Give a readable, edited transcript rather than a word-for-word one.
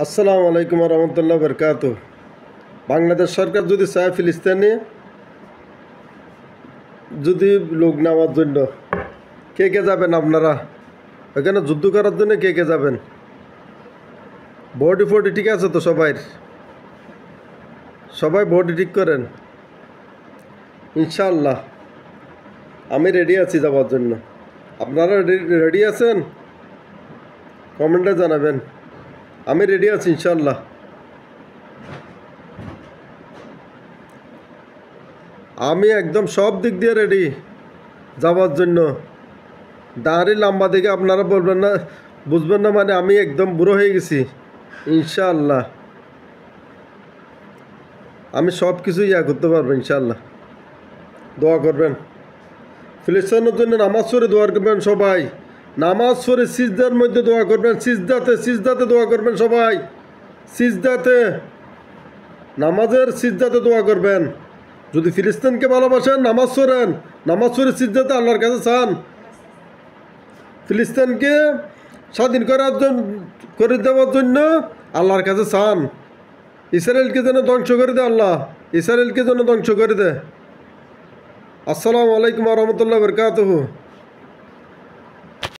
আসসালামু আলাইকুম রহমতুল্লাহ বরকাত। বাংলাদেশ সরকার যদি চায় ফিলিস্তিনে যদি লোক নেওয়ার জন্য কে কে যাবেন আপনারা? এখানে যুদ্ধ করার জন্য কে কে যাবেন? বডি ফডি ঠিক আছে তো? সবাই বডি ঠিক করেন ইনশাআল্লাহ। আমি রেডি আছি যাওয়ার জন্য। আপনারা রেডি আছেন? কমেন্টে জানাবেন। আমি রেডি আছি ইনশাআল্লাহ। আমি একদম সব দিক দিয়ে রেডি যাওয়ার জন্য। দাঁড়ি লম্বা দেখে আপনারা বলবেন না, বুঝবেন না, মানে আমি একদম বুড়ো হয়ে গেছি ইনশাআল্লাহ। আমি সব কিছু করতে পারবো ইনশাআল্লাহ। দোয়া করবেন ফিলিস্তিনের জন্য, নামাজ পড়ে দোয়া করবেন সবাই। নামাজ পড়ে সিজদার মধ্যে দোয়া করবেন, সিজদাতে দোয়া করবেন সবাই। সিজদাতে, নামাজের সিজদাতে দোয়া করবেন। যদি ফিলিস্তিনকে ভালোবাসেন নামাজ পড়েন, নামাজ পড়ে সিজদাতে আল্লাহর কাছে চান। ফিলিস্তিনকে স্বাধীন করে দেওয়ার জন্য আল্লাহর কাছে চান। ইসরায়েলকে যেন ধ্বংস করে দেয় আল্লাহ, ইসরায়েলকে যেন ধ্বংস করে দেয়। আসসালামু আলাইকুম রহমতুল্লাহ বরকাতুহু।